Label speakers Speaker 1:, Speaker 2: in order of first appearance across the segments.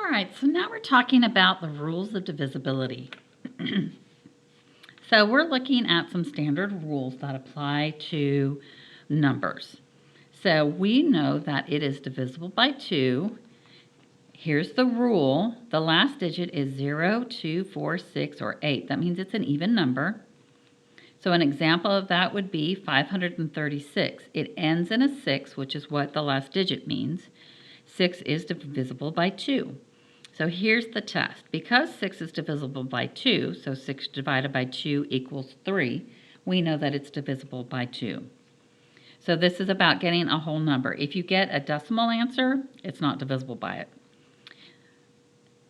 Speaker 1: All right, so now we're talking about the rules of divisibility. So we're looking at some standard rules that apply to numbers. So we know that it is divisible by 2. Here's the rule. The last digit is 0, 2, 4, 6, or 8. That means it's an even number. So an example of that would be 536. It ends in a 6, which is what the last digit means. 6 is divisible by 2. So here's the test. Because 6 is divisible by 2, so 6 divided by 2 equals 3, we know that it's divisible by 2. So this is about getting a whole number. If you get a decimal answer, it's not divisible by it.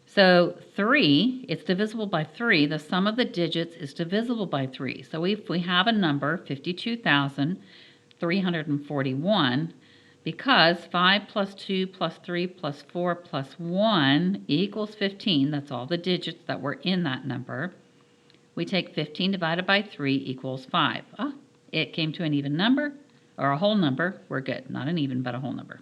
Speaker 1: So 3, it's divisible by 3. The sum of the digits is divisible by 3. So if we have a number, 52,341, because 5 plus 2 plus 3 plus 4 plus 1 equals 15, that's all the digits that were in that number, we take 15 divided by 3 equals 5. Oh, it came to an even number, or a whole number. We're good. Not an even, but a whole number.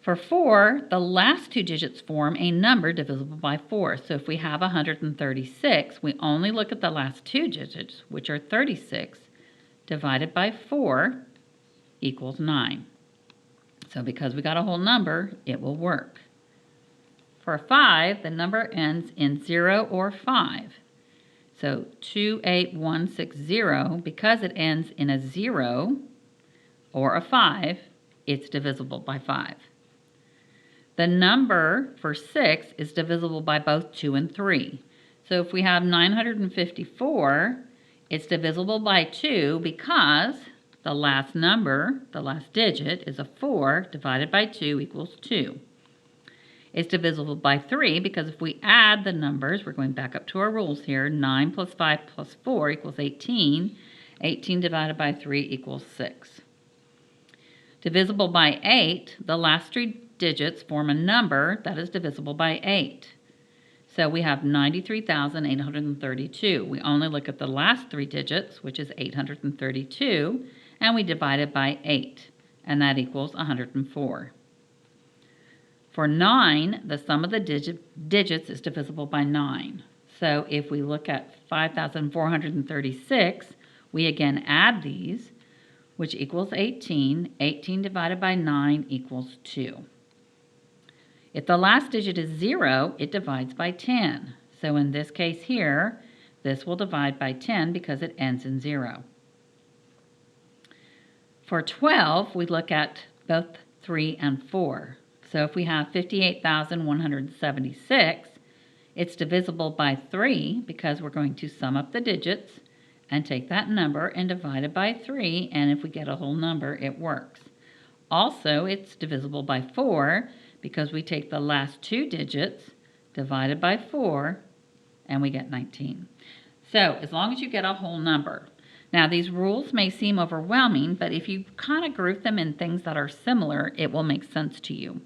Speaker 1: For 4, the last two digits form a number divisible by 4. So if we have 136, we only look at the last two digits, which are 36, divided by 4 equals 9. So because we got a whole number, it will work. For 5, the number ends in 0 or 5. So 28160, because it ends in a 0 or a 5, it's divisible by 5. The number for 6 is divisible by both 2 and 3. So if we have 954, it's divisible by 2 because the last number, the last digit, is a 4 divided by 2 equals 2. It's divisible by 3 because if we add the numbers, we're going back up to our rules here, 9 plus 5 plus 4 equals 18. 18 divided by 3 equals 6. Divisible by 8, the last three digits form a number that is divisible by 8. So we have 93,832. We only look at the last three digits, which is 832, and we divide it by 8, and that equals 104. For 9, the sum of the digits is divisible by 9. So if we look at 5,436, we again add these, which equals 18. 18 divided by 9 equals 2. If the last digit is 0, it divides by 10. So in this case here, this will divide by 10 because it ends in 0. For 12, we look at both 3 and 4. So if we have 58,176, it's divisible by 3 because we're going to sum up the digits and take that number and divide it by 3, and if we get a whole number, it works. Also, it's divisible by 4 because we take the last two digits divided by 4, and we get 19. So as long as you get a whole number. Now, these rules may seem overwhelming, but if you kind of group them in things that are similar, it will make sense to you.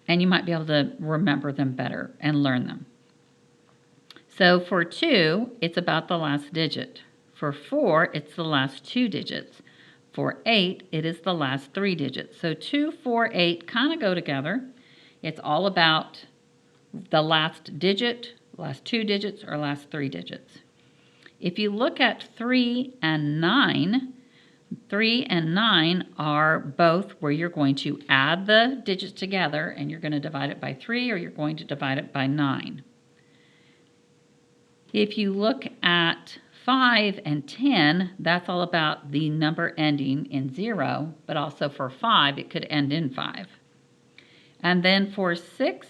Speaker 1: And you might be able to remember them better and learn them. So for 2, it's about the last digit. For 4, it's the last two digits. For 8, it is the last three digits. So 2, 4, 8 kind of go together. It's all about the last digit, last two digits, or last three digits. If you look at 3 and 9, 3 and 9 are both where you're going to add the digits together and you're going to divide it by 3 or you're going to divide it by 9. If you look at 5 and 10, that's all about the number ending in 0, but also for 5, it could end in 5. And then for 6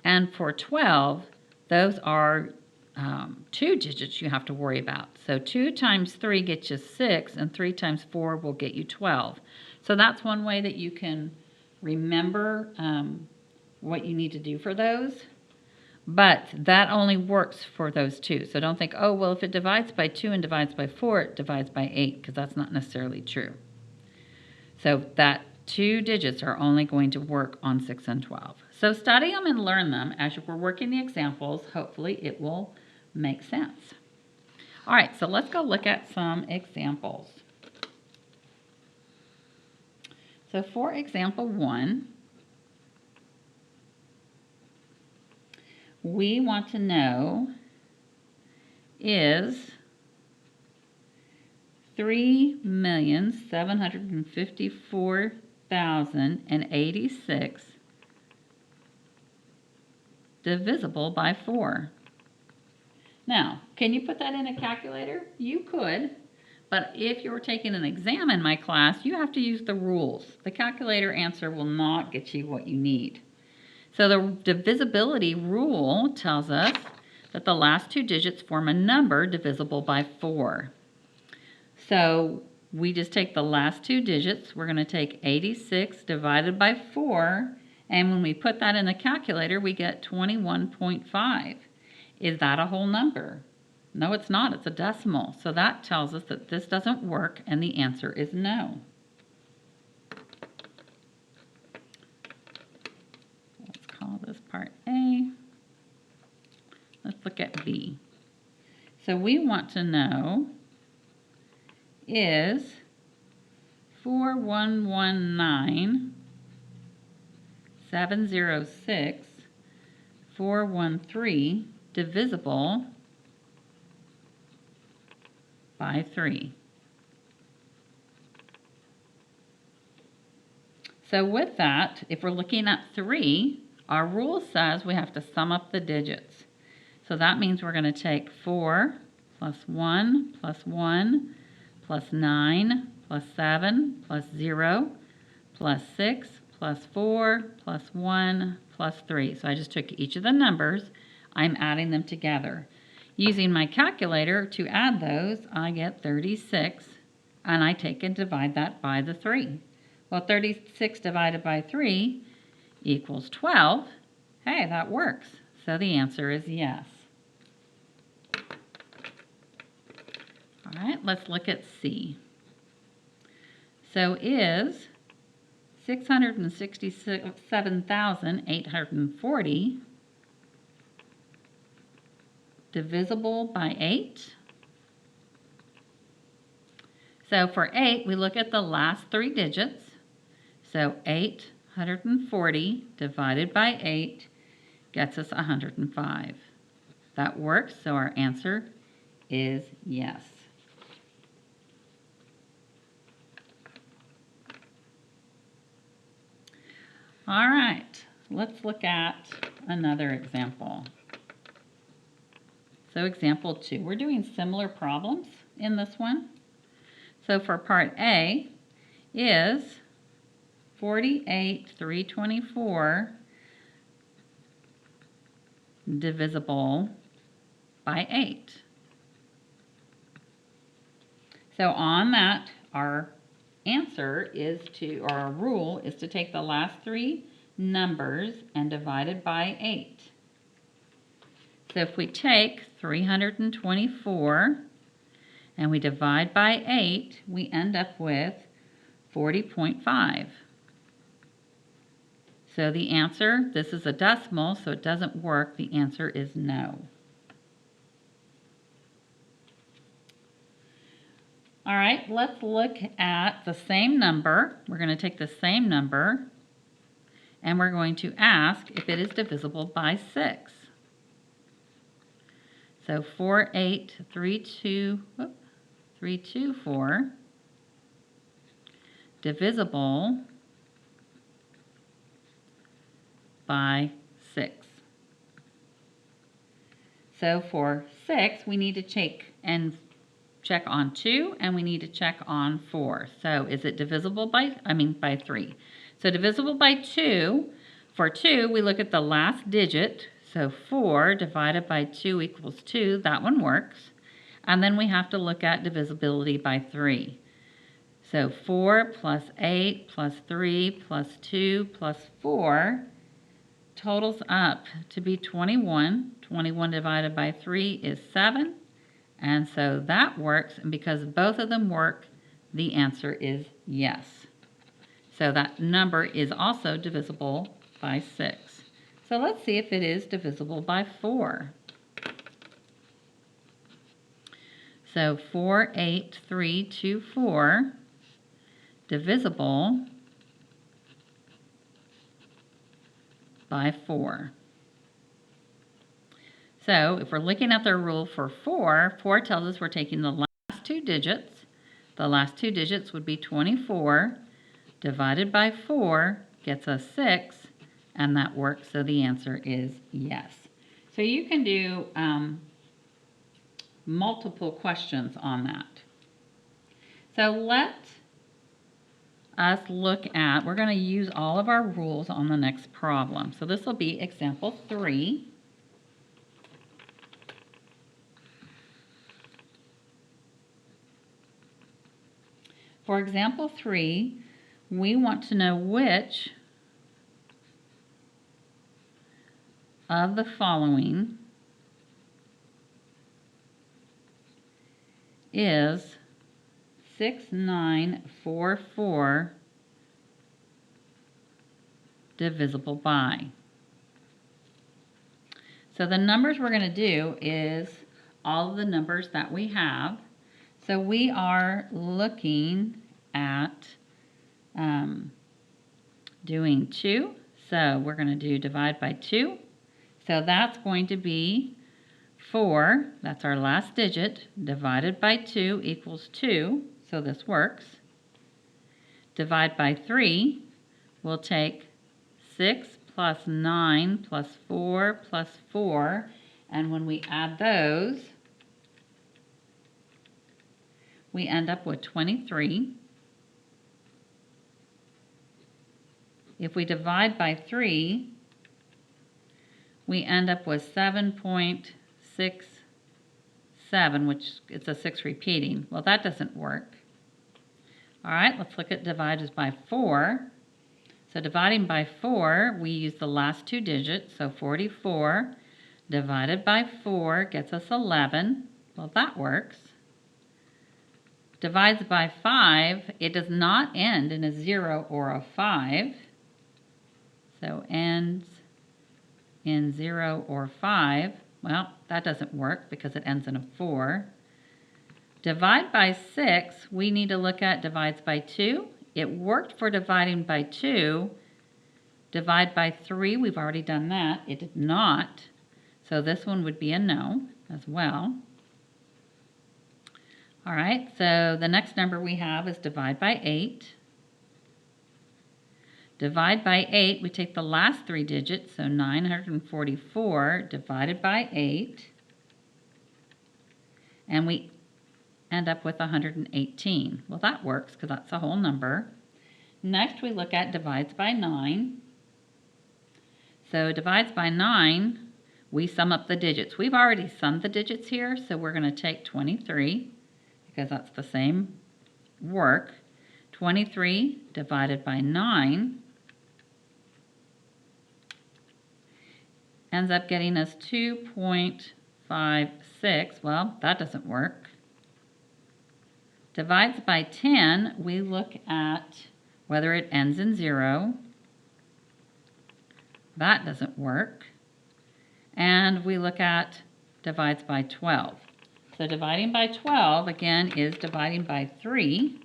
Speaker 1: and for 12, those are two digits you have to worry about. So 2 times 3 gets you 6, and 3 times 4 will get you 12. So that's one way that you can remember what you need to do for those. But that only works for those two. So don't think, oh, well, if it divides by 2 and divides by 4, it divides by 8, because that's not necessarily true. So that two digits are only going to work on 6 and 12. So study them and learn them. As we're working the examples, hopefully it will make sense. All right, so let's go look at some examples. So for example 1, we want to know is 3,754,086 divisible by 4. Now, can you put that in a calculator? You could, but if you're taking an exam in my class, you have to use the rules. The calculator answer will not get you what you need. So the divisibility rule tells us that the last two digits form a number divisible by 4. So we just take the last two digits. We're going to take 86 divided by 4, and when we put that in the calculator, we get 21.5. Is that a whole number? No, it's not. It's a decimal. So that tells us that this doesn't work, and the answer is no. Let's call this part A. Let's look at B. So we want to know is 4,119,706,413 divisible by 3. So with that, if we're looking at 3, our rule says we have to sum up the digits. So that means we're going to take 4 plus 1 plus 1 plus 9 plus 7 plus 0 plus 6 plus 4 plus 1 plus 3. So I just took each of the numbers. I'm adding them together. Using my calculator to add those, I get 36, and I take and divide that by the 3. Well, 36 divided by 3 equals 12. Hey, that works. So the answer is yes. All right, let's look at C. So is 667,840 divisible by 8? So for 8, we look at the last 3 digits. So 840 divided by 8 gets us 105. That works, so our answer is yes. All right, let's look at another example. So example 2, we're doing similar problems in this one. So for part A is 48,324 divisible by 8. So on that, our answer is to, or our rule is to take the last 3 numbers and divide it by 8. So if we take 324 and we divide by 8, we end up with 40.5. So the answer, this is a decimal, so it doesn't work. The answer is no. All right, let's look at the same number. We're going to take the same number and we're going to ask if it is divisible by 6. So 48,324 divisible by 6. So for 6, we need to check on 2 and we need to check on 4. So is it divisible by 3. So divisible by 2, for 2 we look at the last digit. So 4 divided by 2 equals 2. That one works. And then we have to look at divisibility by 3. So 4 plus 8 plus 3 plus 2 plus 4 totals up to be 21. 21 divided by 3 is 7. And so that works, and because both of them work, the answer is yes. So that number is also divisible by 6. So let's see if it is divisible by 4. So 48,324 divisible by 4. So if we're looking at the rule for 4, 4 tells us we're taking the last two digits. The last two digits would be 24 divided by 4 gets us 6, and that works, so the answer is yes. So you can do multiple questions on that. So let us look at, we're going to use all of our rules on the next problem. So this will be example 3. For example 3, we want to know which of the following is 6944 divisible by. So the numbers we're going to do is all of the numbers that we have. So we are looking at doing 2. So we're going to do divide by 2. So that's going to be 4, that's our last digit, divided by 2 equals 2, so this works. Divide by 3, we'll take 6 plus 9 plus 4 plus 4, and when we add those, we end up with 23. If we divide by 3, we end up with 7.67, which it's a 6 repeating. Well, that doesn't work. All right, let's look at divided by 4. So dividing by 4, we use the last two digits, so 44 divided by 4 gets us 11. Well, that works. Divides by 5, it does not end in a 0 or a 5. So ends in 0 or 5. Well, that doesn't work because it ends in a 4. Divide by 6, we need to look at divides by 2. It worked for dividing by 2. Divide by 3, we've already done that. It did not. So this one would be a no as well. All right, so the next number we have is divide by 8. Divide by 8, we take the last three digits, so 944 divided by 8, and we end up with 118. Well, that works because that's a whole number. Next, we look at divides by 9. So divides by 9, we sum up the digits. We've already summed the digits here, so we're going to take 23 because that's the same work. 23 divided by 9 ends up getting us 2.56. Well, that doesn't work. Divides by 10, we look at whether it ends in 0. That doesn't work. And we look at divides by 12. So dividing by 12, again, is dividing by 3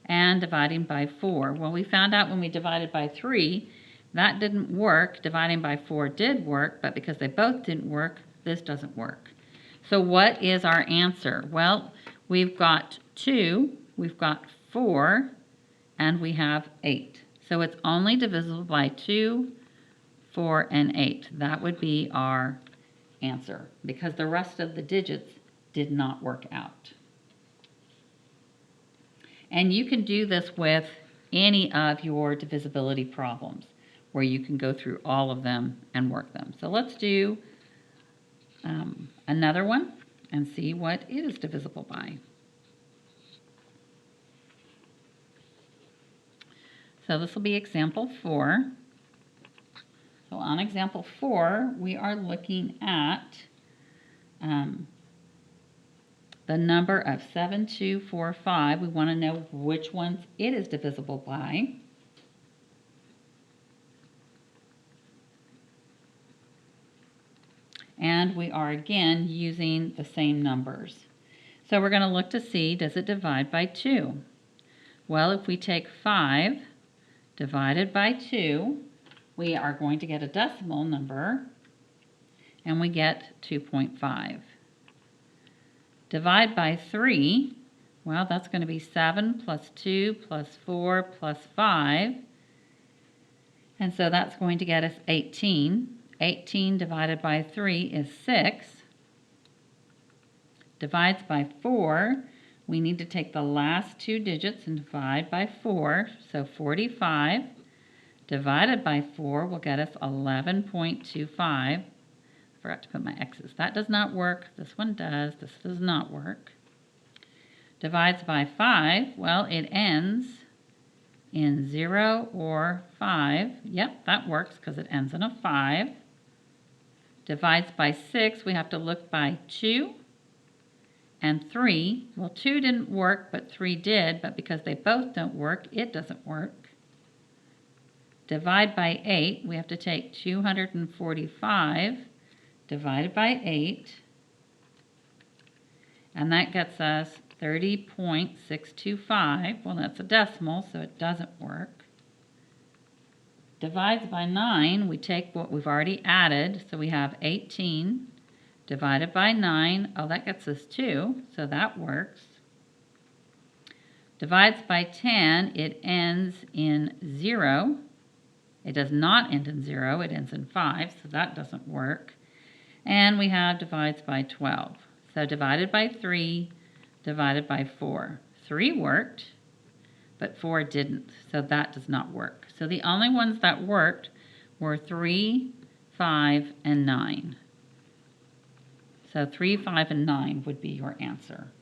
Speaker 1: and dividing by 4. Well, we found out when we divided by 3, that didn't work. Dividing by 4 did work, but because they both didn't work, this doesn't work. So what is our answer? Well, we've got 2, we've got 4, and we have 8. So it's only divisible by 2, 4, and 8. That would be our answer because the rest of the digits did not work out. And you can do this with any of your divisibility problems where you can go through all of them and work them. So let's do another one and see what it is divisible by. So this will be example 4. So on example 4, we are looking at the number of 7245. We want to know which ones it is divisible by. And we are again using the same numbers. So we're going to look to see, does it divide by 2? Well, if we take 5 divided by 2, we are going to get a decimal number, and we get 2.5. Divide by 3, well, that's going to be 7 plus 2 plus 4 plus 5. And so that's going to get us 18. 18 divided by 3 is 6. Divides by 4, we need to take the last two digits and divide by 4, so 45. Divided by 4 will get us 11.25. Forgot to put my X's. That does not work. This one does. This does not work. Divides by 5, well, it ends in 0 or 5. Yep, that works because it ends in a 5. Divides by 6, we have to look by 2 and 3. Well, 2 didn't work, but 3 did, but because they both don't work, it doesn't work. Divide by 8, we have to take 245 divided by 8, and that gets us 30.625. Well, that's a decimal, so it doesn't work. Divides by 9, we take what we've already added, so we have 18 divided by 9. Oh, that gets us 2, so that works. Divides by 10, it ends in 0. It does not end in 0, it ends in 5, so that doesn't work. And we have divides by 12. So divided by 3, divided by 4. 3 worked, but 4 didn't, so that does not work. So the only ones that worked were 3, 5, and 9. So 3, 5, and 9 would be your answer.